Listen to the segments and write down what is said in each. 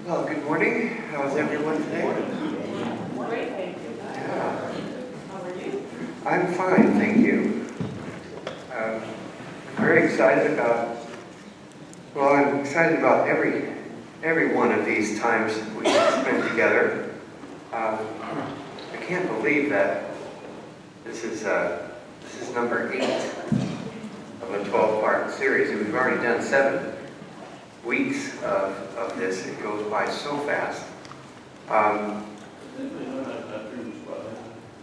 Well, good morning. How's everyone today? Great, thank you. Yeah, How are you? I'm fine, thank you. I'm very excited about, I'm excited about every one of these times we spent together. I can't believe that this is number 8 of a 12-part series, and we've already done 7 weeks of this. It goes by so fast.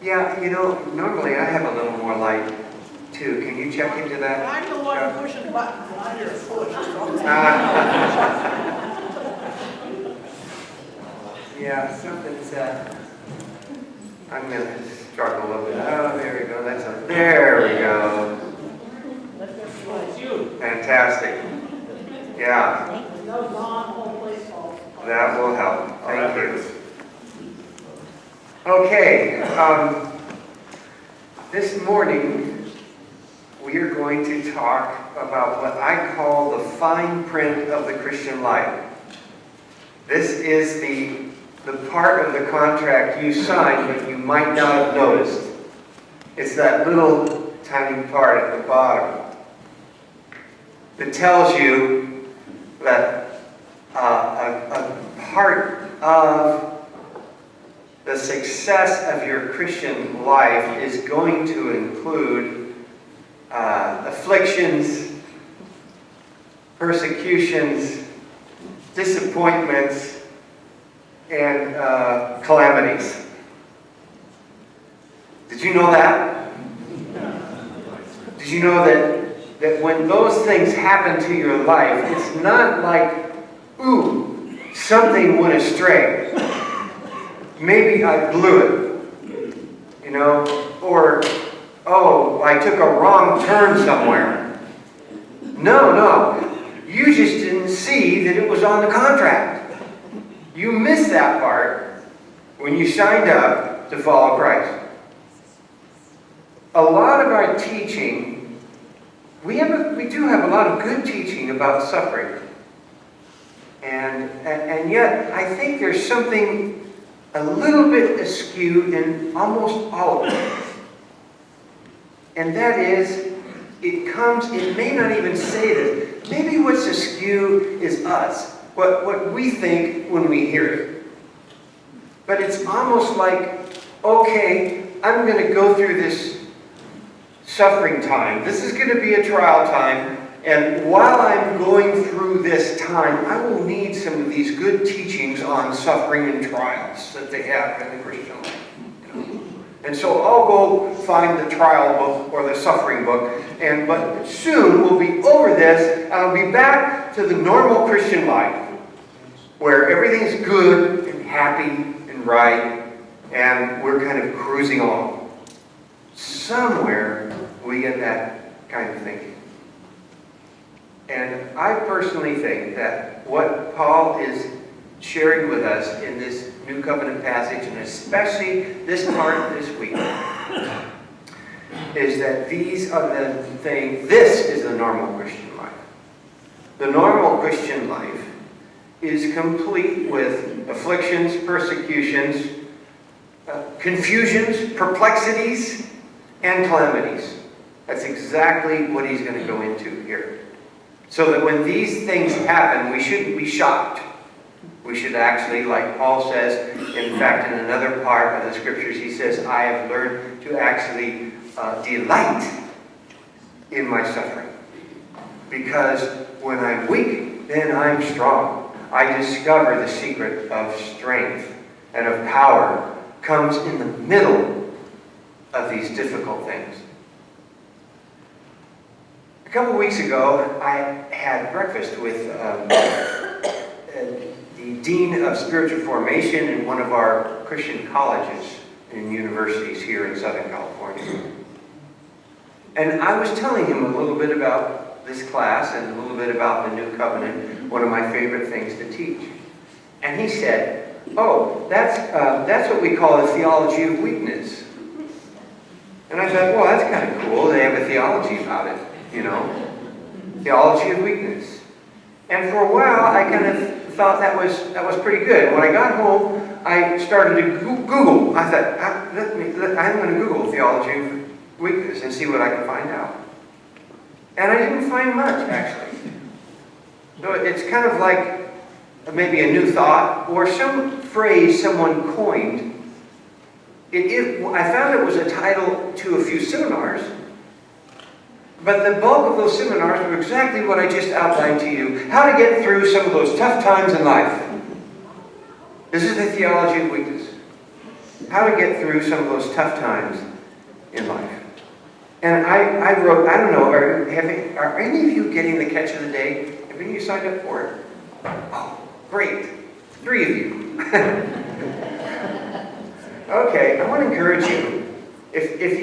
Yeah, normally I have a little more light too. Can you check into that? I'm the one pushing buttons, and I just push. Yeah, something's I'm gonna struggle a little bit. Oh, there we go. There we go. Fantastic. Yeah. That will help. Thank you. Okay. This morning we are going to talk about what I call the fine print of the Christian life. This is the part of the contract you signed but you might not have noticed. It's that little tiny part at the bottom that tells you that a part of the success of your Christian life is going to include afflictions, persecutions, disappointments, and calamities. Did you know that? Did you know that when those things happen to your life, it's not like, ooh, something went astray. Maybe I blew it, or, oh, I took a wrong turn somewhere. No, you just didn't see that it was on the contract. You missed that part when you signed up to follow Christ. A lot of our teaching, we do have a lot of good teaching about suffering. And yet, I think there's something a little bit askew in almost all of it. And that is, it may not even say this. Maybe what's askew is us, what we think when we hear it. But it's almost like, okay, I'm going to go through this suffering time. This is going to be a trial time. And while I'm going through this time, I will need some of these good teachings on suffering and trials that they have in the Christian life. And so I'll go find the trial book or the suffering book, but soon we'll be over this, and I'll be back to the normal Christian life, where everything's good and happy and right, and we're kind of cruising along. Somewhere we get that kind of thinking. And I personally think that what Paul is sharing with us in this New Covenant passage, and especially this part of this week, is that this is the normal Christian life. The normal Christian life is complete with afflictions, persecutions, confusions, perplexities, and calamities. That's exactly what he's going to go into here. So that when these things happen, we shouldn't be shocked. We should actually, like Paul says, in fact, in another part of the scriptures, he says, I have learned to actually delight in my suffering. Because when I'm weak, then I'm strong. I discover the secret of strength and of power comes in the middle of these difficult things. A couple weeks ago, I had breakfast with the Dean of Spiritual Formation in one of our Christian colleges and universities here in Southern California. And I was telling him a little bit about this class and a little bit about the New Covenant, one of my favorite things to teach. And he said, oh, that's what we call the Theology of Weakness. And I thought, well, that's kind of cool. They have a theology about it. Theology of Weakness. And for a while, I kind of thought that was pretty good. When I got home, I started to Google. I thought, I'm going to Google Theology of Weakness and see what I can find out. And I didn't find much, actually. So it's kind of like maybe a new thought or some phrase someone coined. I found it was a title to a few seminars, but the bulk of those seminars were exactly what I just outlined to you. How to get through some of those tough times in life. This is the Theology of Weakness. How to get through some of those tough times in life. And I wrote, I don't know, are any of you getting the catch of the day? Have any of you signed up for it? Oh, great. 3 of you. Okay, I want to encourage you. If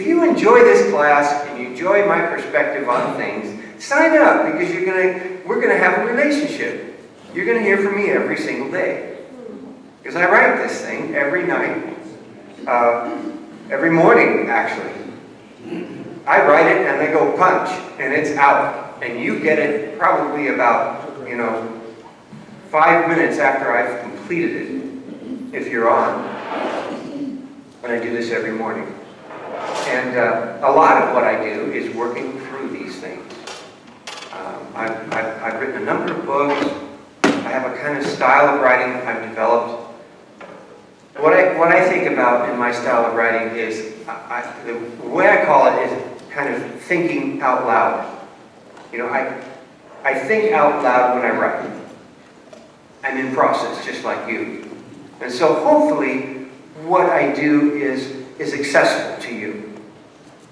you enjoy this class and you enjoy my perspective on things, sign up because we're gonna have a relationship. You're gonna hear from me every single day. Because I write this thing every night, every morning actually. I write it and I go punch and it's out. And you get it probably about, 5 minutes after I've completed it, if you're on. And I do this every morning. And a lot of what I do is working through these things. I've written a number of books. I have a kind of style of writing I've developed. What I think about in my style of writing is, the way I call it is kind of thinking out loud. I think out loud when I write. I'm in process, just like you. And so hopefully what I do is accessible to you.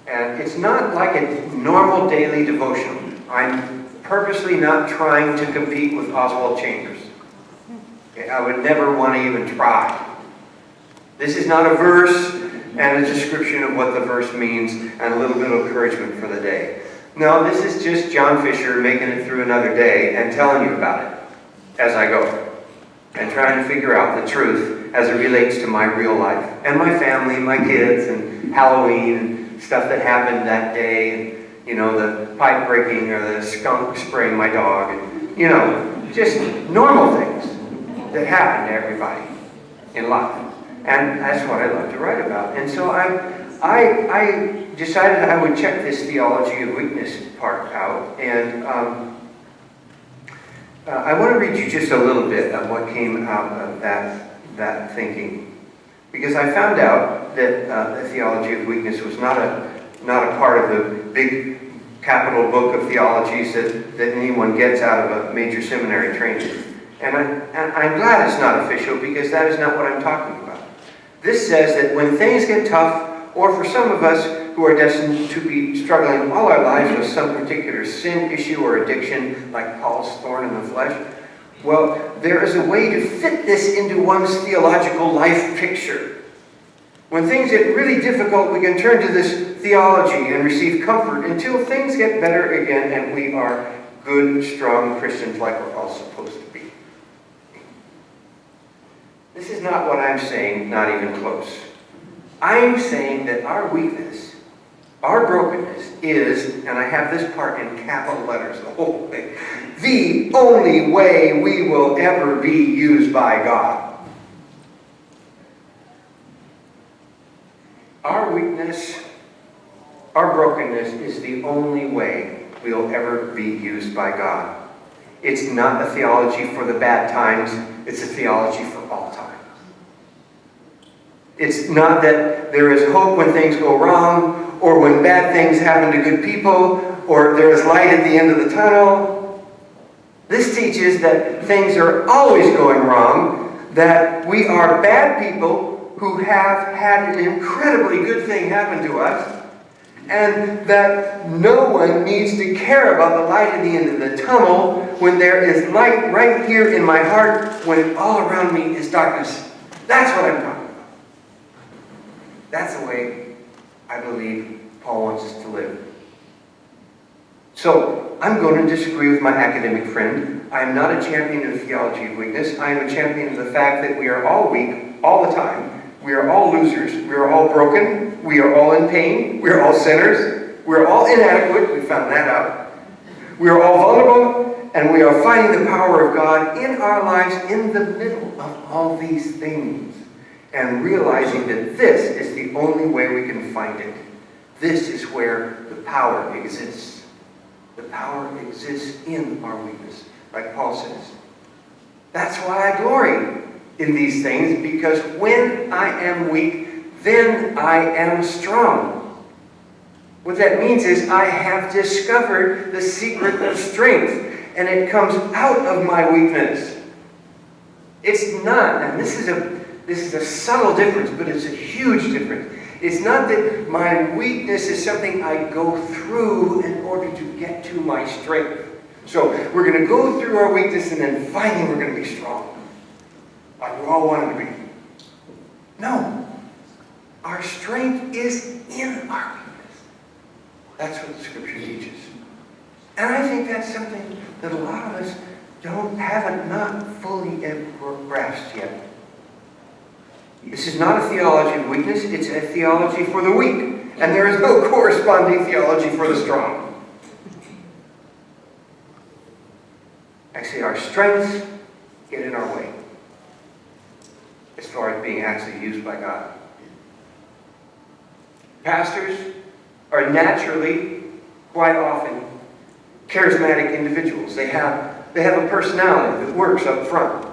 And it's not like a normal daily devotional. I'm purposely not trying to compete with Oswald Chambers. Okay, I would never want to even try. This is not a verse and a description of what the verse means and a little bit of encouragement for the day. No, this is just John Fischer making it through another day and telling you about it as I go. And trying to figure out the truth as it relates to my real life. And my family, my kids, and Halloween, and stuff that happened that day. And, the pipe breaking or the skunk spraying my dog. And, just normal things that happen to everybody in life. And that's what I love to write about. And so I decided I would check this Theology of Weakness part out. And I want to read you just a little bit of what came out of that thinking. Because I found out that the Theology of Weakness was not a part of the big capital book of theologies that anyone gets out of a major seminary training. And I'm glad it's not official because that is not what I'm talking about. This says that when things get tough, or for some of us who are destined to be struggling all our lives with some particular sin issue or addiction, like Paul's thorn in the flesh, well, there is a way to fit this into one's theological life picture. When things get really difficult, we can turn to this theology and receive comfort until things get better again and we are good, strong Christians like we're all supposed to be. This is not what I'm saying, not even close. I'm saying that our weakness, our brokenness is, and I have this part in capital letters, the whole thing, the only way we will ever be used by God. Our weakness, our brokenness is the only way we'll ever be used by God. It's not a theology for the bad times, it's a theology for all time. It's not that there is hope when things go wrong, or when bad things happen to good people, or there is light at the end of the tunnel. This teaches that things are always going wrong, that we are bad people who have had an incredibly good thing happen to us, and that no one needs to care about the light at the end of the tunnel when there is light right here in my heart when all around me is darkness. That's what I'm talking about. That's the way I believe Paul wants us to live. So, I'm going to disagree with my academic friend. I am not a champion of theology of weakness. I am a champion of the fact that we are all weak all the time. We are all losers. We are all broken. We are all in pain. We are all sinners. We are all inadequate. We found that out. We are all vulnerable, And we are finding the power of God in our lives in the middle of all these things. And realizing that this is the only way we can find it. This is where the power exists. The power exists in our weakness, like Paul says. That's why I glory in these things, because when I am weak, then I am strong. What that means is I have discovered the secret of strength. And it comes out of my weakness. It's not, and this is a subtle difference, but it's a huge difference. It's not that my weakness is something I go through in order to get to my strength. So we're going to go through our weakness and then finally we're going to be strong. Like we all wanted to be. No. Our strength is in our weakness. That's what the Scripture teaches. And I think that's something that a lot of us haven't not fully grasped yet. This is not a theology of weakness, it's a theology for the weak. And there is no corresponding theology for the strong. Actually, our strengths get in our way as far as being actually used by God. Pastors are naturally, quite often, charismatic individuals. They have a personality that works up front.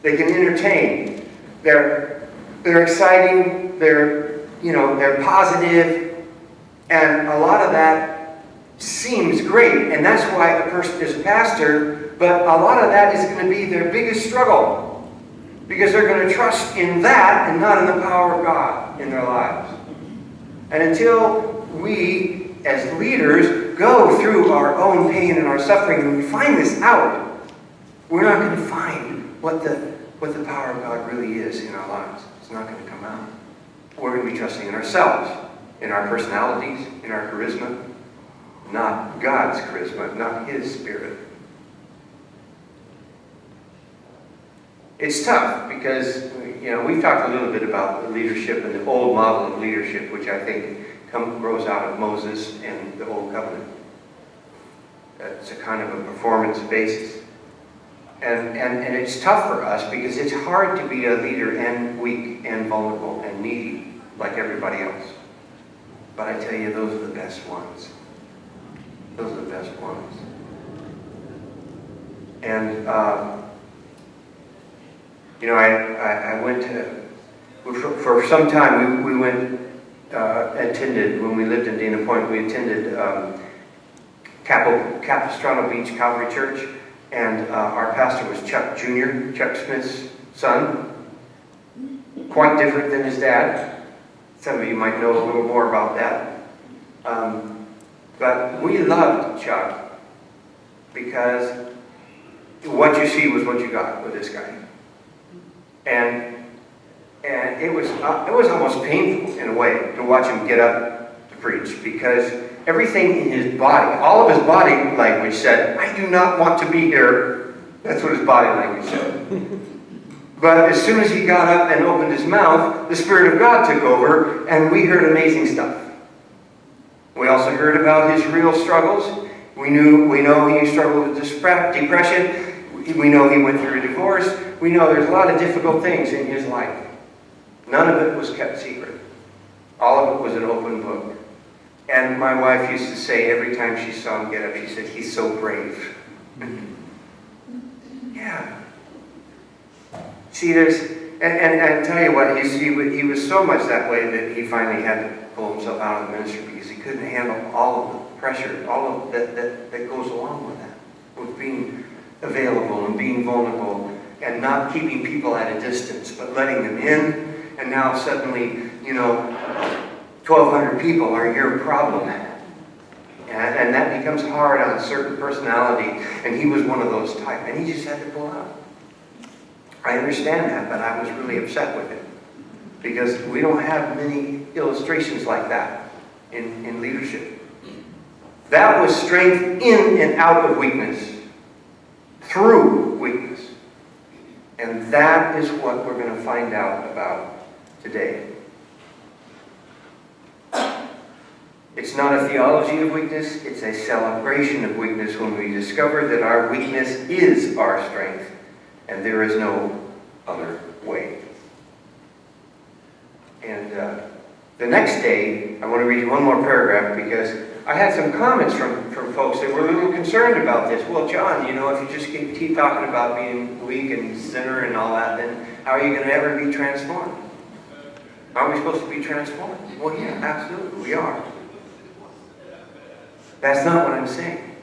They can entertain. They're exciting. They're positive, and a lot of that seems great, and that's why a person is a pastor. But a lot of that is going to be their biggest struggle, because they're going to trust in that and not in the power of God in their lives. And until we, as leaders, go through our own pain and our suffering, and we find this out, we're not going to find what the power of God really is in our lives. It's not going to come out. We're going to be trusting in ourselves, in our personalities, in our charisma, not God's charisma, not His Spirit. It's tough because, we've talked a little bit about leadership and the old model of leadership, which I think grows out of Moses and the Old Covenant. It's a kind of a performance basis. And it's tough for us because it's hard to be a leader and weak and vulnerable and needy like everybody else. But I tell you, those are the best ones. Those are the best ones. And, I went to, for some time, we went, attended, when we lived in Dana Point, we attended Capistrano Beach Calvary Church, and our pastor was Chuck Jr., Chuck Smith's son. Quite different than his dad. Some of you might know a little more about that. But we loved Chuck because what you see was what you got with this guy. And it was almost painful in a way to watch him get up to preach, because everything in his body, all of his body language said, "I do not want to be here." That's what his body language said. But as soon as he got up and opened his mouth, the Spirit of God took over, and we heard amazing stuff. We also heard about his real struggles. We know he struggled with depression. We know he went through a divorce. We know there's a lot of difficult things in his life. None of it was kept secret. All of it was an open book. And my wife used to say every time she saw him get up, she said, "He's so brave." Yeah. See, and I tell you what, he was so much that way that he finally had to pull himself out of the ministry because he couldn't handle all of the pressure, all of that goes along with that, with being available and being vulnerable and not keeping people at a distance, but letting them in. And now suddenly, 1,200 people are your problem. And that becomes hard on a certain personality. And he was one of those type. And he just had to pull out. I understand that, but I was really upset with it. Because we don't have many illustrations like that in leadership. That was strength in and out of weakness. Through weakness. And that is what we're going to find out about today. It's not a theology of weakness, it's a celebration of weakness when we discover that our weakness is our strength and there is no other way. And the next day, I want to read you one more paragraph because I had some comments from folks that were a little concerned about this. Well, John, if you just keep talking about being weak and sinner and all that, then how are you going to ever be transformed? Aren't we supposed to be transformed? Well, yeah, absolutely, we are. That's not what I'm saying.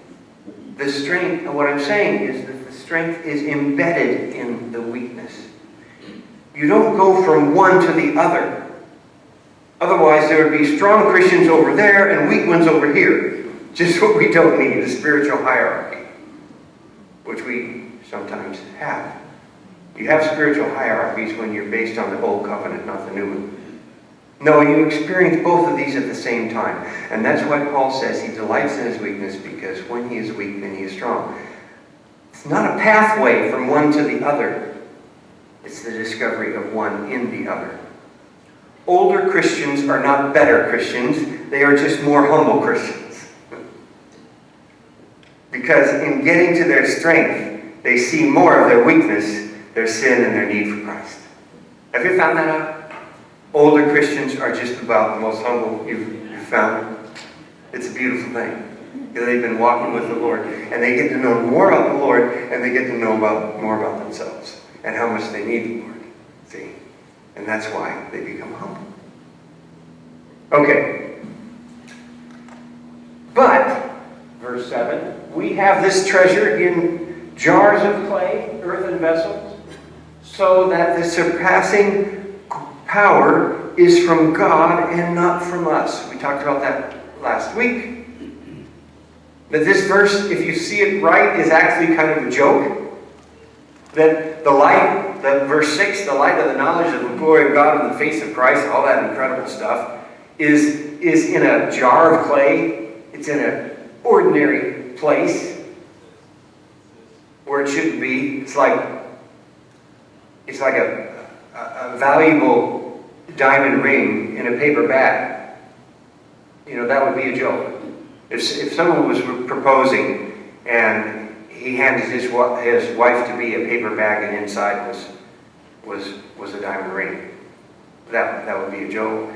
The strength, what I'm saying is that the strength is embedded in the weakness. You don't go from one to the other. Otherwise, there would be strong Christians over there and weak ones over here. Just what we don't need, a spiritual hierarchy, which we sometimes have. You have spiritual hierarchies when you're based on the old covenant, not the new one. No, you experience both of these at the same time. And that's why Paul says he delights in his weakness, because when he is weak, then he is strong. It's not a pathway from one to the other. It's the discovery of one in the other. Older Christians are not better Christians. They are just more humble Christians. Because in getting to their strength, they see more of their weakness, their sin, and their need for Christ. Have you found that out? Older Christians are just about the most humble you've found. It's a beautiful thing. They've been walking with the Lord, and they get to know more about the Lord, and they get to know more about themselves, and how much they need the Lord. See? And that's why they become humble. Okay. But, verse 7, we have this treasure in jars of clay, earthen vessels, so that the surpassing power is from God and not from us. We talked about that last week. That this verse, if you see it right, is actually kind of a joke. That the light, verse 6, the light of the knowledge of the glory of God in the face of Christ, all that incredible stuff, is in a jar of clay. It's in an ordinary place where it shouldn't be. It's like a valuable diamond ring in a paper bag. That would be a joke. If someone was proposing and he handed his wife to be a paper bag and inside was a diamond ring, that would be a joke.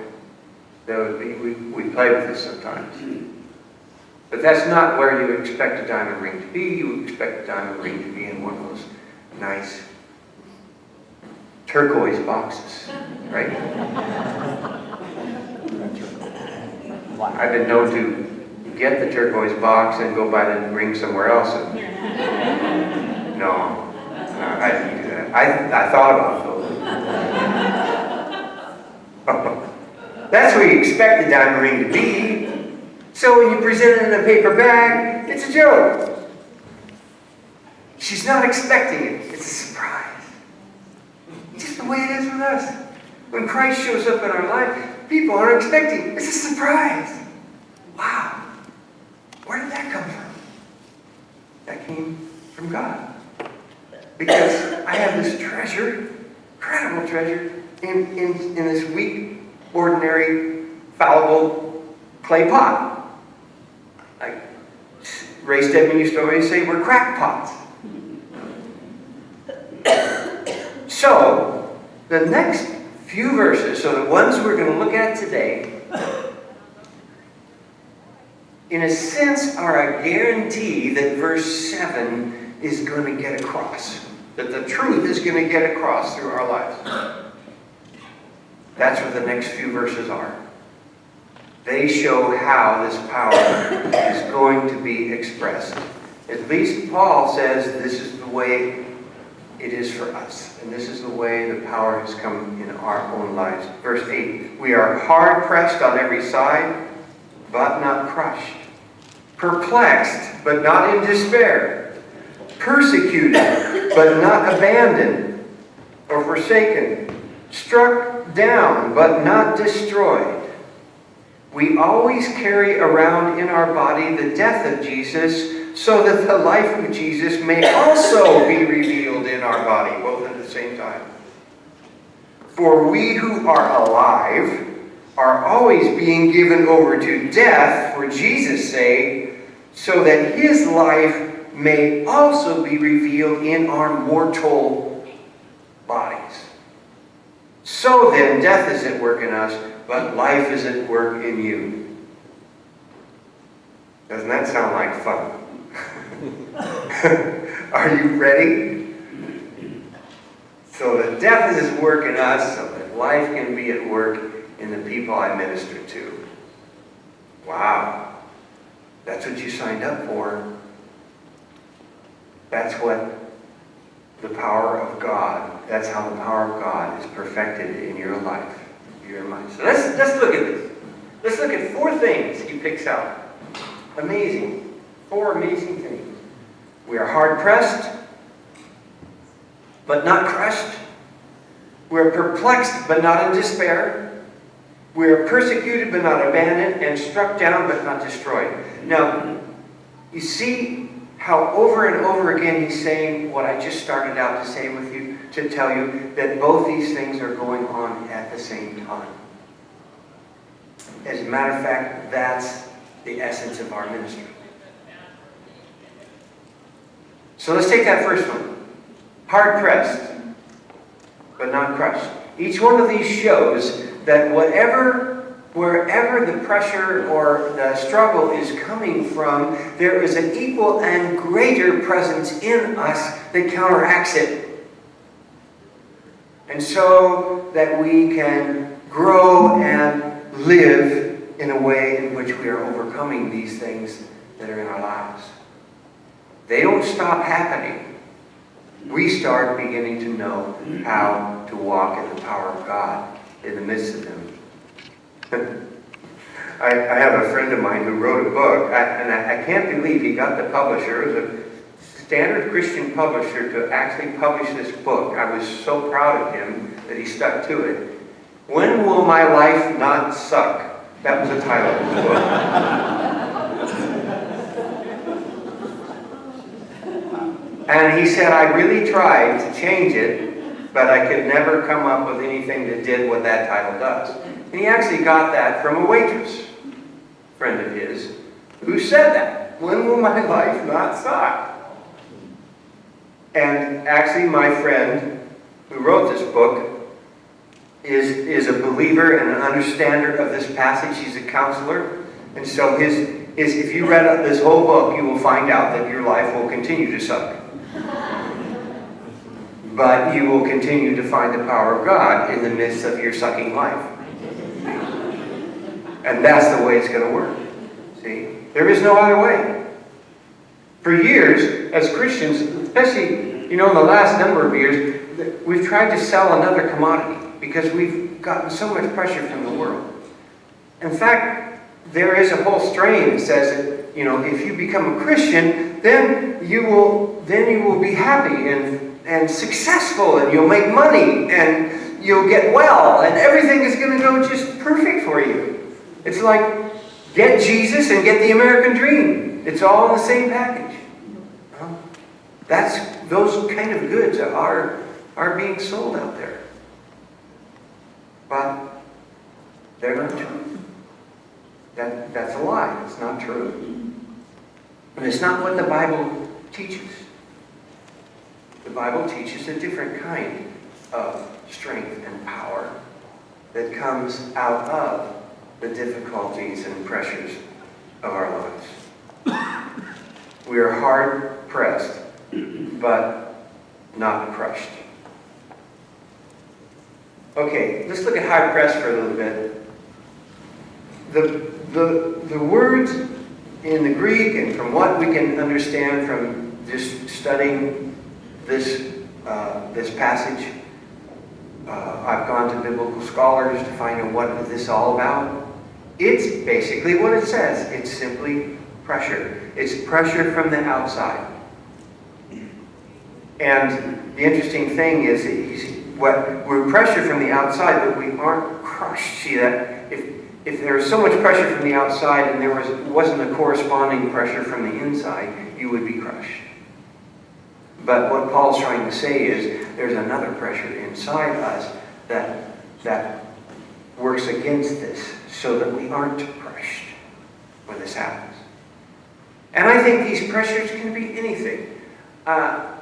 That would be, we play with this sometimes. But that's not where you expect a diamond ring to be. You expect a diamond ring to be in one of those nice turquoise boxes, right? I've been known to get the turquoise box and go buy the ring somewhere else. No, I didn't do that. I thought about those. That's where you expect the diamond ring to be. So when you present it in a paper bag, it's a joke. She's not expecting it. It's a surprise. Just the way it is with us. When Christ shows up in our life, people aren't expecting. It's a surprise. Wow. Where did that come from? That came from God. Because I have this treasure, incredible treasure, in this weak, ordinary, fallible clay pot. Like Ray Stedman used to always say, we're crackpots. So, the next few verses, so the ones we're going to look at today, in a sense are a guarantee that verse 7 is going to get across. That the truth is going to get across through our lives. That's what the next few verses are. They show how this power is going to be expressed. At least Paul says this is the way it is for us. And this is the way the power has come in our own lives. Verse 8, we are hard pressed on every side, but not crushed. Perplexed, but not in despair. Persecuted, but not abandoned or forsaken. Struck down, but not destroyed. We always carry around in our body the death of Jesus, so that the life of Jesus may also be revealed in our body, both at the same time. For we who are alive are always being given over to death for Jesus' sake, so that his life may also be revealed in our mortal bodies. So then, death is at work in us, but life is at work in you. Doesn't that sound like fun? Are you ready? So that death is at work in us, so that life can be at work in the people I minister to. Wow. That's what you signed up for. That's what the power of God, that's how the power of God is perfected in your life, your mind. So let's look at this. Let's look at 4 things he picks out. Amazing. 4 amazing things. We are hard-pressed, but not crushed. We're perplexed, but not in despair. We are persecuted, but not abandoned, and struck down, but not destroyed. Now, you see how over and over again he's saying what I just started out to say with you, to tell you that both these things are going on at the same time. As a matter of fact, that's the essence of our ministry. So let's take that first one. Hard-pressed, but not crushed. Each one of these shows that wherever the pressure or the struggle is coming from, there is an equal and greater presence in us that counteracts it. And so that we can grow and live in a way in which we are overcoming these things that are in our lives. They don't stop happening. We start beginning to know how to walk in the power of God in the midst of them. I have a friend of mine who wrote a book, and I can't believe he got the publisher. It was a standard Christian publisher to actually publish this book. I was so proud of him that he stuck to it. When Will My Life Not Suck? That was the title of his book. And he said, I really tried to change it, but I could never come up with anything that did what that title does. And he actually got that from a waitress friend of his who said that. When will my life not suck? And actually my friend who wrote this book is a believer and an understander of this passage. He's a counselor. And so if you read this whole book, you will find out that your life will continue to suck. But you will continue to find the power of God in the midst of your sucking life. And that's the way it's going to work. See? There is no other way. For years, as Christians, especially, in the last number of years, we've tried to sell another commodity because we've gotten so much pressure from the world. In fact, there is a whole strain that says that, if you become a Christian, then you will be happy and successful, and you'll make money, and you'll get well, and everything is going to go just perfect for you. It's like, get Jesus and get the American dream. It's all in the same package. Those kind of goods are being sold out there. But they're not true. That's a lie. It's not true. And it's not what the Bible teaches. The Bible teaches a different kind of strength and power that comes out of the difficulties and pressures of our lives. We are hard-pressed, but not crushed. Okay, let's look at hard-pressed for a little bit. The words in the Greek, and from what we can understand from just studying this passage, I've gone to biblical scholars to find out what is this all about. It's basically what it says. It's simply pressure. It's pressure from the outside. And the interesting thing is, we're pressure from the outside, but we aren't crushed. See that? If there was so much pressure from the outside and there wasn't a corresponding pressure from the inside, you would be crushed. But what Paul's trying to say is there's another pressure inside us that works against this so that we aren't crushed when this happens. And I think these pressures can be anything.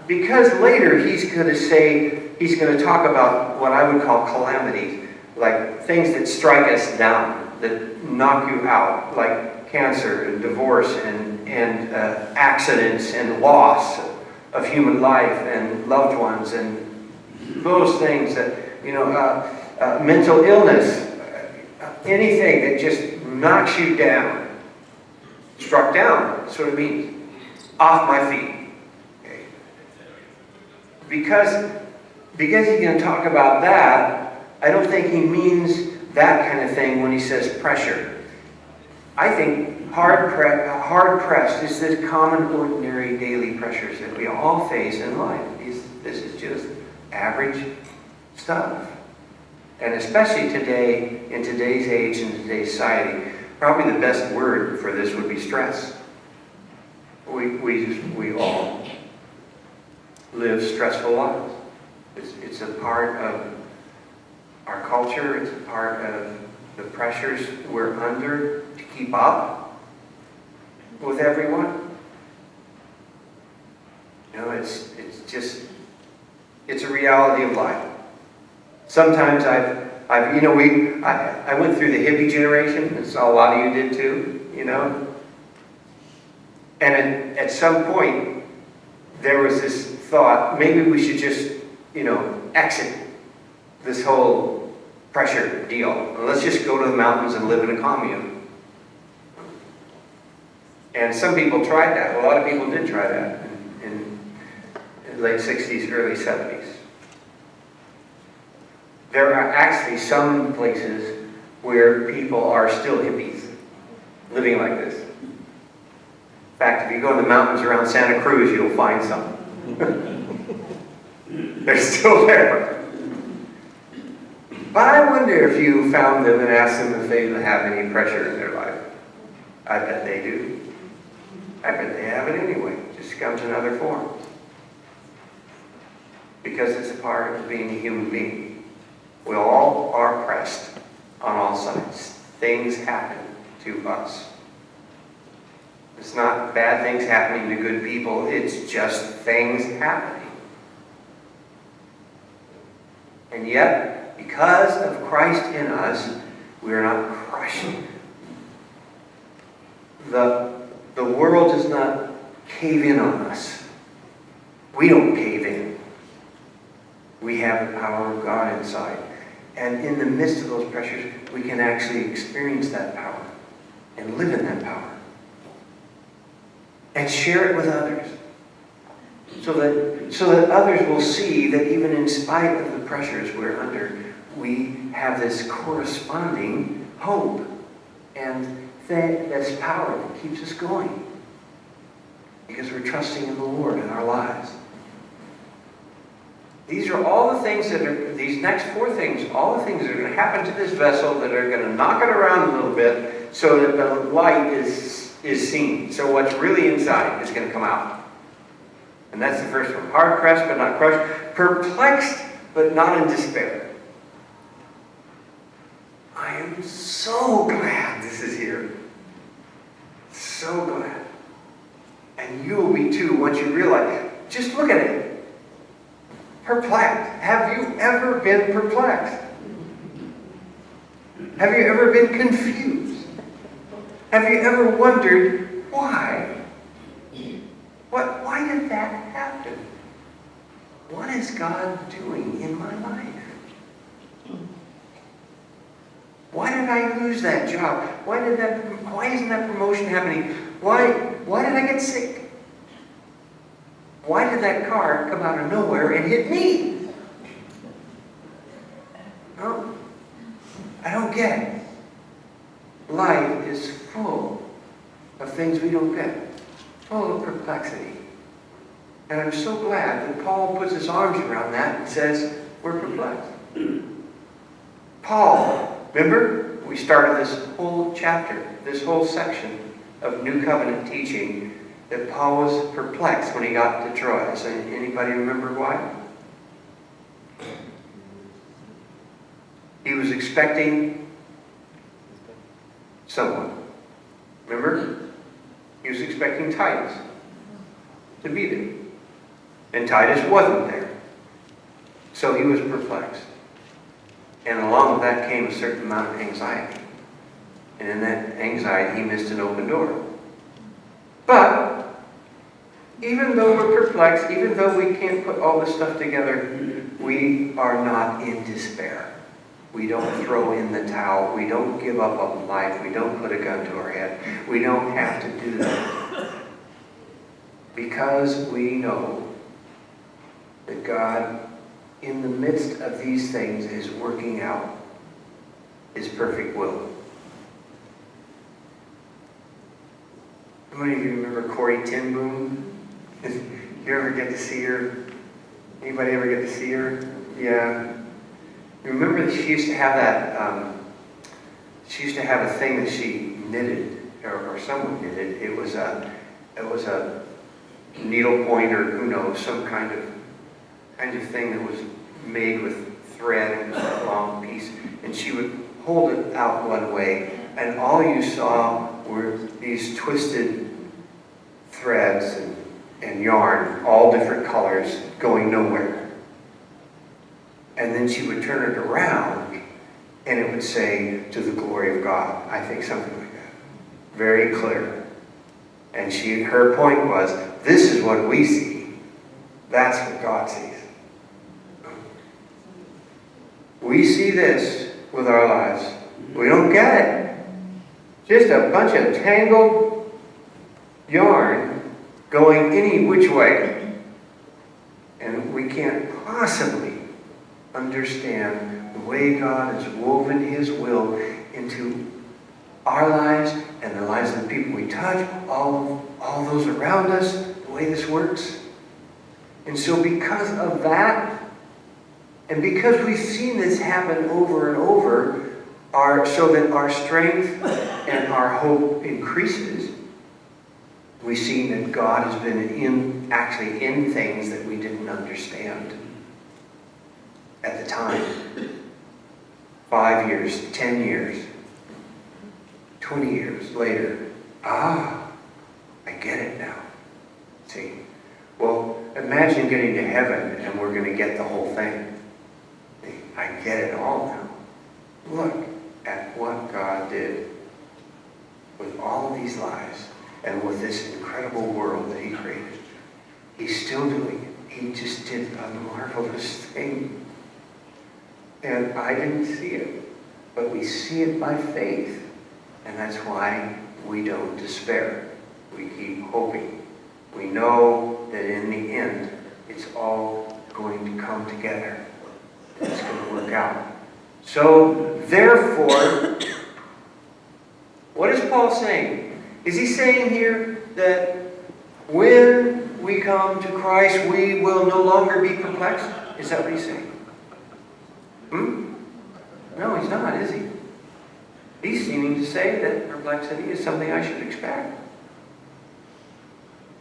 Because later he's going to talk about what I would call calamities, like things that strike us down, that knock you out, like cancer and divorce and accidents and loss of human life and loved ones and those things that, mental illness, anything that just knocks you down. Struck down, that's what it means. Off my feet. Okay. Because he's going to talk about that, I don't think he means that kind of thing when he says pressure. I think hard pressed is the common, ordinary, daily pressures that we all face in life. This is just average stuff. And especially today, in today's age and today's society, probably the best word for this would be stress. We all live stressful lives. It's a part of our culture. It's a part of the pressures we're under to keep up with everyone. It's a reality of life. Sometimes I went through the hippie generation, as a lot of you did too, And at some point, there was this thought, maybe we should just, exit this whole pressure deal. Let's just go to the mountains and live in a commune. And some people tried that. A lot of people did try that in the late 60s, early 70s. There are actually some places where people are still hippies, living like this. In fact, if you go in the mountains around Santa Cruz, you'll find some. They're still there. But I wonder if you found them and asked them if they have any pressure in their life. I bet they do. I bet they have it anyway. It just comes in other forms. Because it's a part of being a human being. We all are pressed on all sides. Things happen to us. It's not bad things happening to good people. It's just things happening. And yet, because of Christ in us, we are not crushed. The world does not cave in on us. We don't cave in. We have the power of God inside. And in the midst of those pressures, we can actually experience that power and live in that power. And share it with others. So that others will see that even in spite of the pressures we're under, we have this corresponding hope and this power that keeps us going. Because we're trusting in the Lord in our lives. These are all the things these next four things, all the things that are going to happen to this vessel that are going to knock it around a little bit so that the light is seen. So what's really inside is going to come out. And that's the first one. Hard pressed but not crushed. Perplexed but not in despair. I am so glad this is here. So glad. And you will be too once you realize. Just look at it. Perplexed. Have you ever been perplexed? Have you ever been confused? Have you ever wondered why? Why did that happen? What is God doing in my life? Why did I lose that job? Why isn't that promotion happening? Why did I get sick? Why did that car come out of nowhere and hit me? No, I don't get it. Life is full of things we don't get. Full of perplexity. And I'm so glad that Paul puts his arms around that and says, we're perplexed. Paul, remember, we started this whole chapter, this whole section of New Covenant teaching, that Paul was perplexed when he got to Troy. Does anybody remember why? He was expecting someone. Remember? He was expecting Titus to be there. And Titus wasn't there. So he was perplexed. And along with that came a certain amount of anxiety. And in that anxiety, he missed an open door. But even though we're perplexed, even though we can't put all this stuff together, we are not in despair. We don't throw in the towel. We don't give up on life. We don't put a gun to our head. We don't have to do that. Because we know that God, in the midst of these things, is working out His perfect will. How many of you remember Corrie Ten Boom? Did you ever get to see her? Anybody ever get to see her? Yeah. You remember that she used to have that, she used to have a thing that she knitted, or someone knitted. It was a needle point, or who knows, some kind of thing that was made with thread, and a long piece. And she would hold it out one way, and all you saw were these twisted threads and yarn, all different colors, going nowhere. And then she would turn it around, and it would say, "To the glory of God." I think something like that. Very clear. And her point was, this is what we see. That's what God sees. We see this with our lives. We don't get it. Just a bunch of tangled yarn going any which way. And we can't possibly understand the way God has woven His will into our lives and the lives of the people we touch, all those around us, the way this works. And so because of that, and because we've seen this happen over and over, so that our strength and our hope increases, we've seen that God has been actually in things that we didn't understand at the time. 5 years, 10 years, 20 years later, I get it now. See? Well, imagine getting to heaven and we're going to get the whole thing. See? I get it all now. Look at what God did with all of these lives and with this incredible world that He created. He's still doing it. He just did a marvelous thing. And I didn't see it, but we see it by faith. And that's why we don't despair. We keep hoping. We know that in the end, it's all going to come together. It's going to work out. So, therefore, what is Paul saying? Is he saying here that when we come to Christ, we will no longer be perplexed? Is that what he's saying? No, he's not, is he? He's seeming to say that perplexity is something I should expect.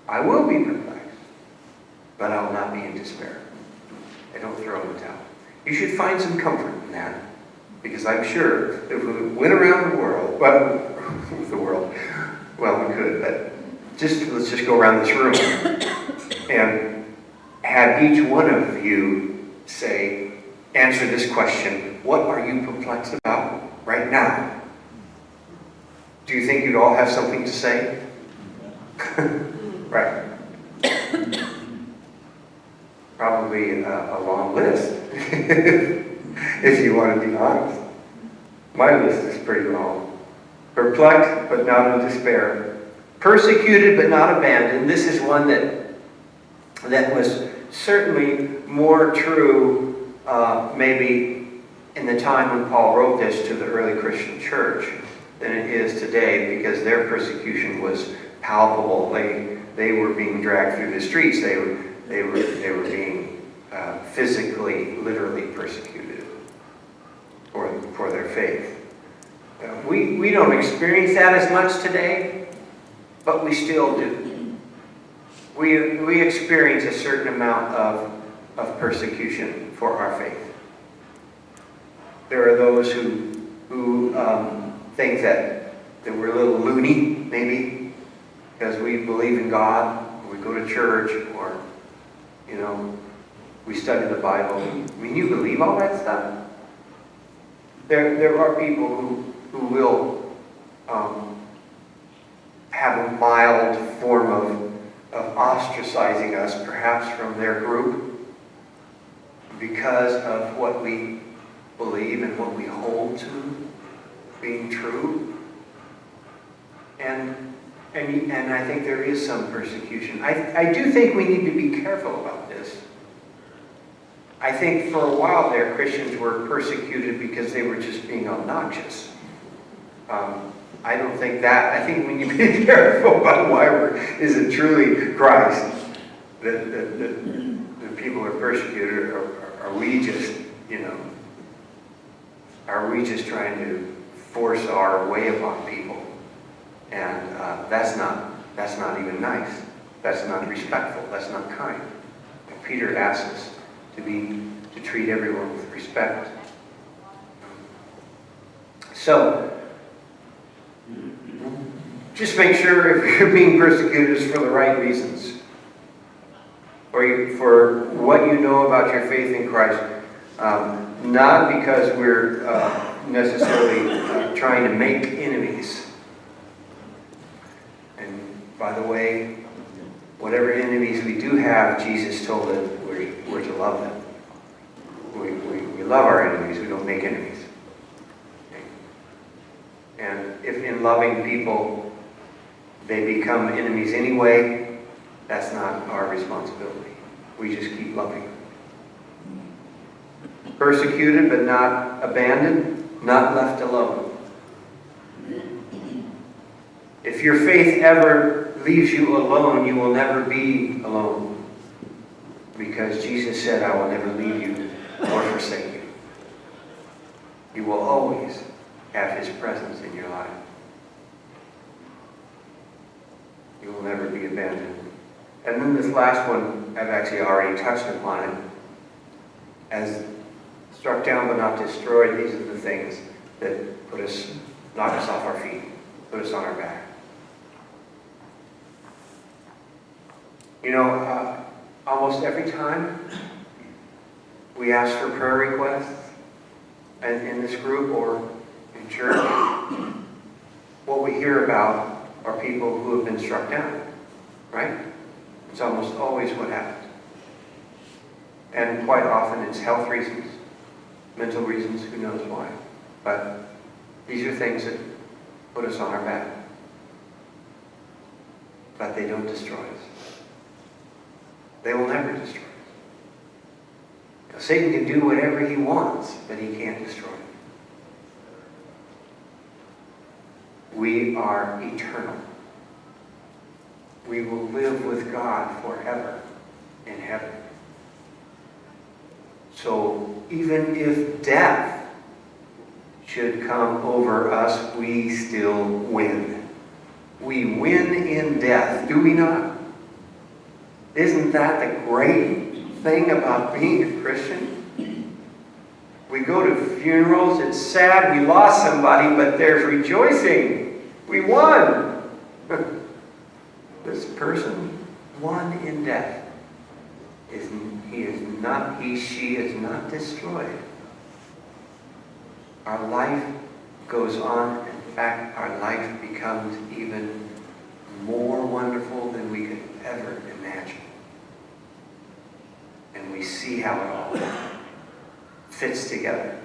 I will be perplexed, but I will not be in despair. I don't throw in the towel. You should find some comfort in that, because I'm sure if we went around the world, well, we could, but let's just go around this room and have each one of you answer this question: what are you perplexed about right now? Do you think you'd all have something to say? Right. Probably a long list, if you want to be honest. My list is pretty long. Perplexed, but not in despair. Persecuted, but not abandoned. This is one that was certainly more true maybe in the time when Paul wrote this to the early Christian church than it is today, because their persecution was palpable. They were being dragged through the streets. They were being physically, literally persecuted for their faith. We don't experience that as much today, but we still do. We experience a certain amount of persecution for our faith. There are those who think that that we're a little loony, maybe, because we believe in God, or we go to church, or, we study the Bible. I mean, you believe all that stuff? There are people who will have a mild form of ostracizing us, perhaps from their group, because of what we believe and what we hold to being true. And I think there is some persecution. I do think we need to be careful about this. I think for a while there, Christians were persecuted because they were just being obnoxious. I don't think that. I think we need to be careful about is it truly Christ that people are persecuted, or are we just, are we just trying to force our way upon people? And that's not even nice. That's not respectful. That's not kind. And Peter asks us to treat everyone with respect. So, just make sure if you're being persecuted it's for the right reasons, or for what you know about your faith in Christ, not because we're necessarily trying to make enemies. And by the way, whatever enemies we do have, Jesus told us we're to love them. We love our enemies. We don't make enemies. Okay? And if in loving people they become enemies anyway, that's not our responsibility. We just keep loving. Persecuted but not abandoned, not left alone. If your faith ever leaves you alone, you will never be alone. Because Jesus said, I will never leave you or forsake you. You will always have His presence in your life. You will never be abandoned. And then this last one, I've actually already touched upon it. As struck down but not destroyed, these are the things that knock us off our feet, put us on our back. Almost every time we ask for prayer requests, and in this group or in church, what we hear about are people who have been struck down, right? It's almost always what happens. And quite often it's health reasons, mental reasons, who knows why. But these are things that put us on our back. But they don't destroy us. They will never destroy us. Now, Satan can do whatever he wants, but he can't destroy us. We are eternal. We will live with God forever in heaven. So even if death should come over us, we still win. We win in death, do we not? Isn't that the great thing about being a Christian? We go to funerals, it's sad, we lost somebody, but there's rejoicing. We won. This person won in death. She is not destroyed. Our life goes on. In fact, our life becomes even more wonderful than we could ever imagine. And we see how it all fits together.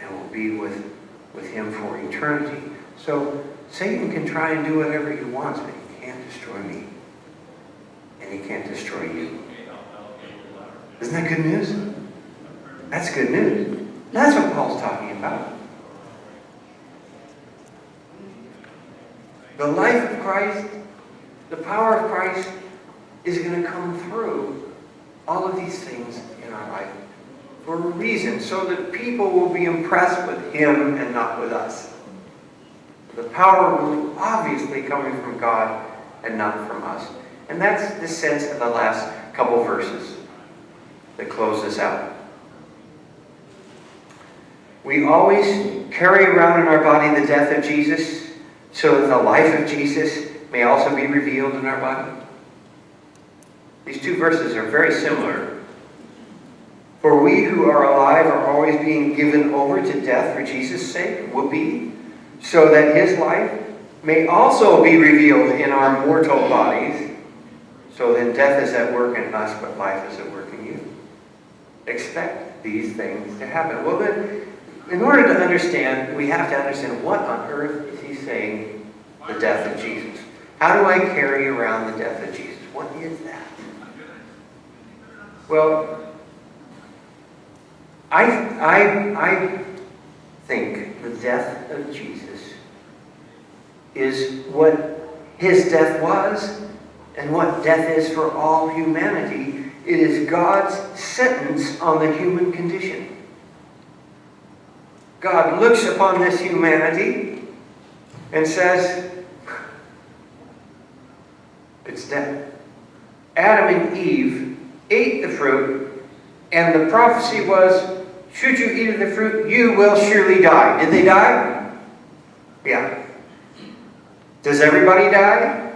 And we'll be with Him for eternity. So Satan can try and do whatever he wants, but he can't destroy me. And he can't destroy you. Isn't that good news? That's good news. That's what Paul's talking about. The life of Christ, the power of Christ is going to come through all of these things in our life for a reason, so that people will be impressed with Him and not with us. The power will obviously coming from God and not from us. And that's the sense of the last couple verses that close this out. We always carry around in our body the death of Jesus, so that the life of Jesus may also be revealed in our body? These two verses are very similar. For we who are alive are always being given over to death for Jesus' sake, will be, so that his life may also be revealed in our mortal bodies. So then death is at work in us, but life is at work in you. Expect these things to happen. Well then, in order to understand, we have to understand what on earth is he saying, the death of Jesus. How do I carry around the death of Jesus? What is that? Well, I think the death of Jesus is what his death was and what death is for all humanity. It is God's sentence on the human condition. God looks upon this humanity and says, it's death. Adam and Eve ate the fruit, and the prophecy was, should you eat of the fruit, you will surely die. Did they die? Yeah. Does everybody die?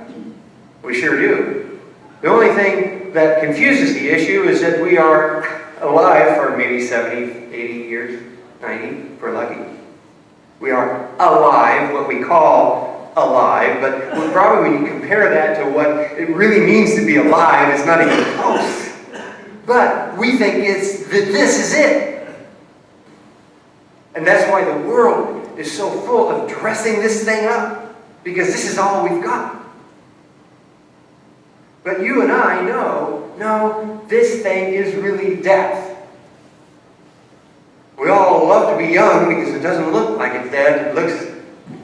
We sure do. The only thing that confuses the issue is that we are alive for maybe 70, 80 years, 90, if we're lucky. We are alive, what we call alive, but probably when you compare that to what it really means to be alive, it's not even close. But we think it's that this is it. And that's why the world is so full of dressing this thing up, because this is all we've got. But you and I know, no, this thing is really death. We all love to be young because it doesn't look like it's dead. It looks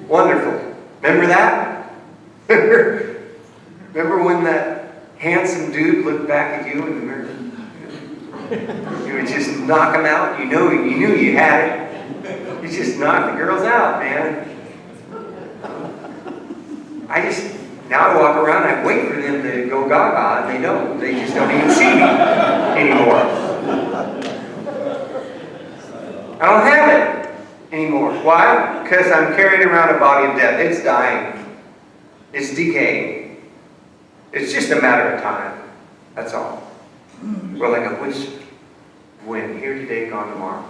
wonderful. Remember that? Remember when that handsome dude looked back at you in the mirror? You would just knock him out. You knew you had it. You just knocked the girls out, man. Now I walk around, I wait for them to go gaga, and they don't. They just don't even see me anymore. I don't have it anymore. Why? Because I'm carrying around a body of death. It's dying. It's decaying. It's just a matter of time. That's all. We're like a whisper. Wind, here today, gone tomorrow.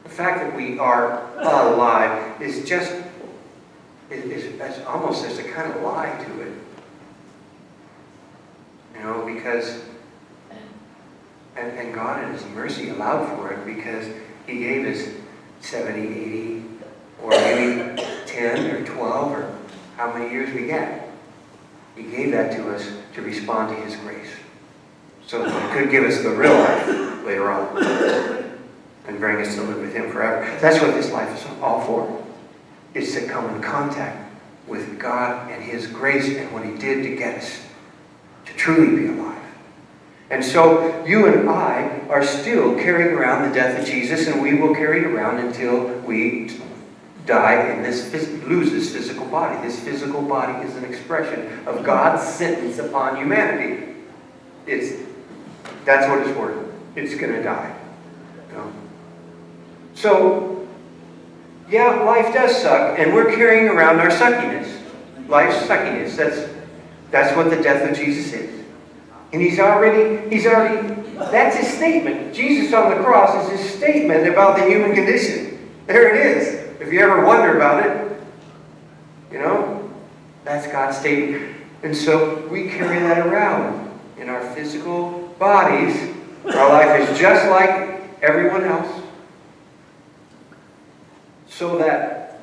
The fact that we are alive is just, it's almost there's a kind of lie to it. You know, because, and God in his mercy allowed for it, because he gave us 70, 80, or maybe 10 or 12, or how many years we get. He gave that to us to respond to his grace. So that he could give us the real life later on and bring us to live with him forever. That's what this life is all for. It's to come in contact with God and his grace and what he did to get us to truly be alive. And so you and I are still carrying around the death of Jesus, and we will carry it around until we die and lose this physical body. This physical body is an expression of God's sentence upon humanity. That's what it's worth. It's going to die. You know? So, yeah, life does suck, and we're carrying around our suckiness. Life's suckiness. That's what the death of Jesus is. And he's already, that's his statement. Jesus on the cross is his statement about the human condition. There it is. If you ever wonder about it, you know, that's God's statement. And so we carry that around in our physical bodies. Our life is just like everyone else. So that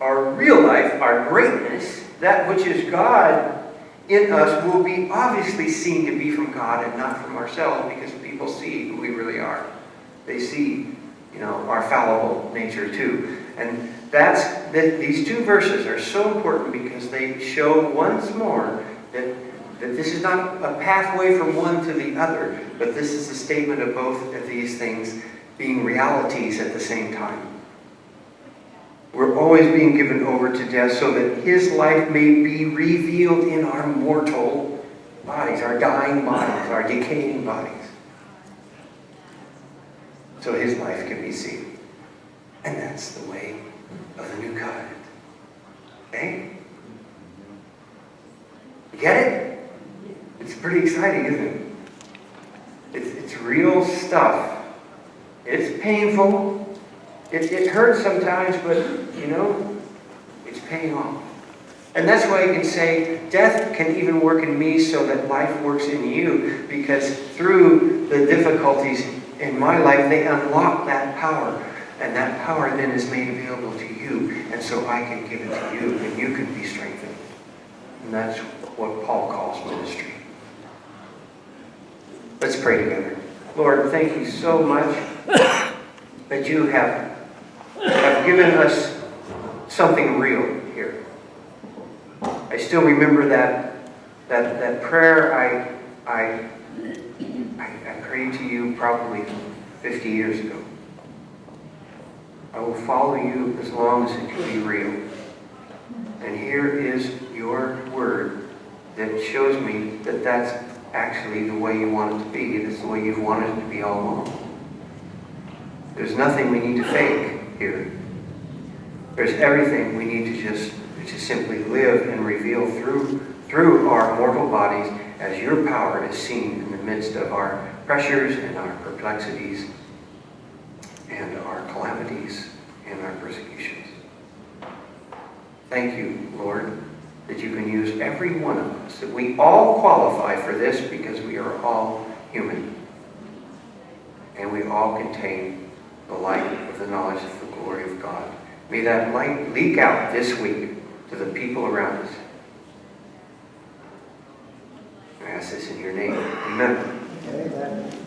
our real life, our greatness, that which is God in us, will be obviously seen to be from God and not from ourselves, because people see who we really are. They see, you know, our fallible nature too. And these two verses are so important because they show once more that this is not a pathway from one to the other, but this is a statement of both of these things being realities at the same time. We're always being given over to death so that his life may be revealed in our mortal bodies, our dying bodies, our decaying bodies. So his life can be seen. And that's the way of the new covenant. Okay? You get it? It's pretty exciting, isn't it? It's real stuff. It's painful. It hurts sometimes, but, it's paying off. And that's why you can say, death can even work in me so that life works in you, because through the difficulties in my life, they unlock that power. And that power then is made available to you. And so I can give it to you, and you can be strengthened. And that's what Paul calls ministry. Let's pray together. Lord, thank you so much that you have given us something real here. I still remember that prayer I prayed to you probably 50 years ago. I will follow you as long as it can be real. And here is your word that shows me that that's actually the way you want it to be. That's the way you've wanted it to be all along. There's nothing we need to fake here. There's everything we need to just simply live and reveal through our mortal bodies as your power is seen in the midst of our pressures and our perplexities and our calamities and our persecutions. Thank you, Lord, that you can use every one of us, that we all qualify for this because we are all human. And we all contain the light of the knowledge of the glory of God. May that light leak out this week to the people around us. I ask this in your name. Amen. Amen.